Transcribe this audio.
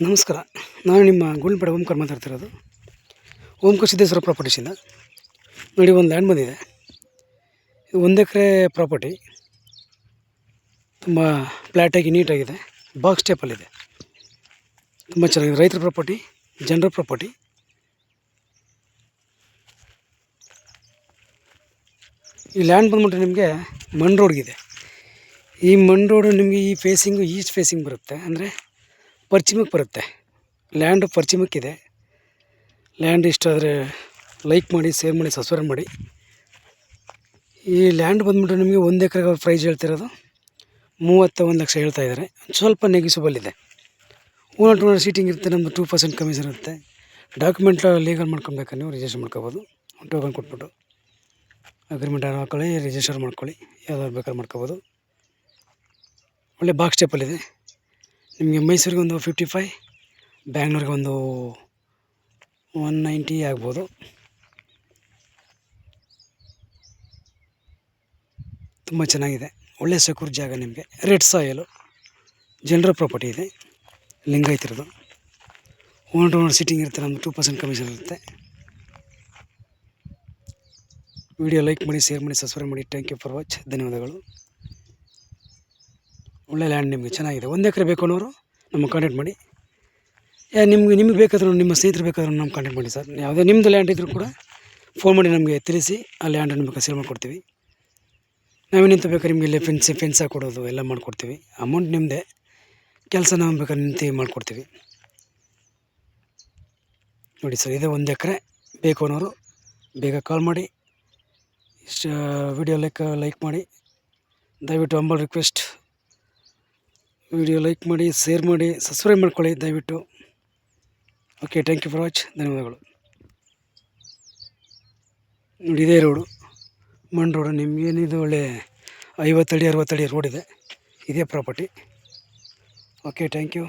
ನಮಸ್ಕಾರ. ನಾನು ನಿಮ್ಮ ಗುಂಡ್ಲಪೇಟೆ ಓಂಕಾರ ಮಾತಾಡ್ತಿರೋದು. ಓಂಕಾರ ಸಿದ್ದೇಶ್ವರ ಪ್ರಾಪರ್ಟೀಸಿಂದ. ನೋಡಿ, ಒಂದು ಲ್ಯಾಂಡ್ ಬಂದಿದೆ. ಇದು 1 ಎಕರೆ ಪ್ರಾಪರ್ಟಿ. ತುಂಬ ಫ್ಲ್ಯಾಟಾಗಿ ನೀಟಾಗಿದೆ. ಬಾಕ್ಸ್ ಟೈಪಲ್ಲಿದೆ. ತುಂಬ ಚೆನ್ನಾಗಿದೆ. ರೈತರ ಪ್ರಾಪರ್ಟಿ, ಜನರ ಪ್ರಾಪರ್ಟಿ. ಈ ಲ್ಯಾಂಡ್ ಬಂದ್ಬಿಟ್ರೆ ನಿಮಗೆ ಮಣ್ ರೋಡ್ಗಿದೆ. ಈ ಮಣ್ ರೋಡು ನಿಮಗೆ ಈ ಫೇಸಿಂಗು ಈಸ್ಟ್ ಫೇಸಿಂಗ್ ಬರುತ್ತೆ, ಅಂದರೆ ಪಶ್ಚಿಮಕ್ಕೆ ಬರುತ್ತೆ. ಲ್ಯಾಂಡು ಪಶ್ಚಿಮಕ್ಕಿದೆ. ಲ್ಯಾಂಡ್ ಇಷ್ಟ ಆದರೆ ಲೈಕ್ ಮಾಡಿ, ಶೇರ್ ಮಾಡಿ, ಸಬ್ಸ್ಕ್ರೈಬ್ ಮಾಡಿ. ಈ ಲ್ಯಾಂಡ್ ಬಂದ್ಬಿಟ್ಟು ನಿಮಗೆ 1 ಎಕರೆಗೆ ಪ್ರೈಸ್ ಹೇಳ್ತಿರೋದು 31 ಲಕ್ಷ ಹೇಳ್ತಾ ಇದ್ದಾರೆ. ಸ್ವಲ್ಪ ನೆಗಿಸಬಲ್ ಇದೆ. ಓನರ್ ಟು ಓನರ್ ಸೀಟಿಂಗ್ ಇರುತ್ತೆ. ನಮ್ಮದು 2% ಕಮಿಷನ್ ಇರುತ್ತೆ. ಡಾಕ್ಯುಮೆಂಟ್ ಲೀಗಲ್ ಮಾಡ್ಕೊಬೇಕಾದ್ರೆ ನೀವು ರಿಜಿಸ್ಟರ್ ಮಾಡ್ಕೋಬೋದು. ಟೋಕನ್ ಕೊಟ್ಬಿಟ್ಟು ಅಗ್ರಿಮೆಂಟ್ ಹಾಕೊಳ್ಳಿ, ರಿಜಿಸ್ಟರ್ ಮಾಡ್ಕೊಳ್ಳಿ, ಯಾವ್ದಾದ್ರು ಬೇಕಾದ್ರೆ ಮಾಡ್ಕೋಬೋದು. ಒಳ್ಳೆ ಬಾಕ್ಸ್ ಟೈಪಲ್ಲಿದೆ. ನಿಮಗೆ ಮೈಸೂರಿಗೆ ಒಂದು 55, ಬ್ಯಾಂಗ್ಳೂರಿಗೆ ಒಂದು 190 ಆಗ್ಬೋದು. ತುಂಬ ಚೆನ್ನಾಗಿದೆ. ಒಳ್ಳೆ ಸೆಕ್ಯೂರ್ ಜಾಗ. ನಿಮಗೆ ರೆಡ್ ಸಾಯಲು ಜನರ ಪ್ರಾಪರ್ಟಿ ಇದೆ. ಲಿಂಗಾಯತರದು. ಓನರ್ ಟು ಓನರ್ ಸೀಟಿಂಗ್ ಇರುತ್ತೆ. ನಮ್ಮದು 2% ಕಮಿಷನ್ ಇರುತ್ತೆ. ವಿಡಿಯೋ ಲೈಕ್ ಮಾಡಿ, ಶೇರ್ ಮಾಡಿ, ಸಬ್ಸ್ಕ್ರೈಬ್ ಮಾಡಿ. Thank you for watch. ಧನ್ಯವಾದಗಳು. ಒಳ್ಳೆ ಲ್ಯಾಂಡ್ ನಿಮಗೆ ಚೆನ್ನಾಗಿದೆ. 1 ಎಕರೆ ಬೇಕು ಅನ್ನೋರು ನಮಗೆ ಕಾಂಟ್ಯಾಕ್ಟ್ ಮಾಡಿ. ನಿಮಗೆ ಬೇಕಾದ್ರೂ, ನಿಮ್ಮ ಸ್ನೇಹಿತರು ಬೇಕಾದ್ರೂ ನಮ್ಗೆ ಕಾಂಟ್ಯಾಕ್ಟ್ ಮಾಡಿ ಸರ್. ಯಾವುದೇ ನಿಮ್ಮದು ಲ್ಯಾಂಡ್ ಇದ್ದರೂ ಕೂಡ ಫೋನ್ ಮಾಡಿ ನಮಗೆ ತಿಳಿಸಿ. ಆ ಲ್ಯಾಂಡ್ ನಿಮಗೆ ಸೇಲ್ ಮಾಡಿಕೊಡ್ತೀವಿ. ನಾವೇನಿಂತ ಬೇಕಾದ್ರೆ ನಿಮಗೆ ಇಲ್ಲೇ ಫೆನ್ಸ್ ಹಾಕೊಡೋದು ಎಲ್ಲ ಮಾಡಿಕೊಡ್ತೀವಿ. ಅಮೌಂಟ್ ನಿಮ್ಮದೇ. ಕೆಲಸ ನಾವು ಬೇಕಾದ್ರೆ ನಿಂತು ಮಾಡಿಕೊಡ್ತೀವಿ. ನೋಡಿ ಸರ್, ಇದೇ 1 ಎಕರೆ ಬೇಕು ಅನ್ನೋರು ಬೇಗ ಕಾಲ್ ಮಾಡಿ. ಇಷ್ಟು ವಿಡಿಯೋ ಲೈಕ್ ಮಾಡಿ. ದಯವಿಟ್ಟು ಹಂಬಲ್ ರಿಕ್ವೆಸ್ಟ್, ವಿಡಿಯೋ ಲೈಕ್ ಮಾಡಿ, ಶೇರ್ ಮಾಡಿ, ಸಬ್ಸ್ಕ್ರೈಬ್ ಮಾಡ್ಕೊಳ್ಳಿ ದಯವಿಟ್ಟು. Okay, thank you for watch. ಧನ್ಯವಾದಗಳು. ನೋಡಿ, ಇದೇ ರೋಡು, ಮಣ್ ರೋಡು. ನಿಮಗೇನಿದು ಒಳ್ಳೆ 50 ಅಡಿ 60 ಅಡಿ ರೋಡ್ ಇದೆ. ಇದೇ ಪ್ರಾಪರ್ಟಿ. Okay, thank you.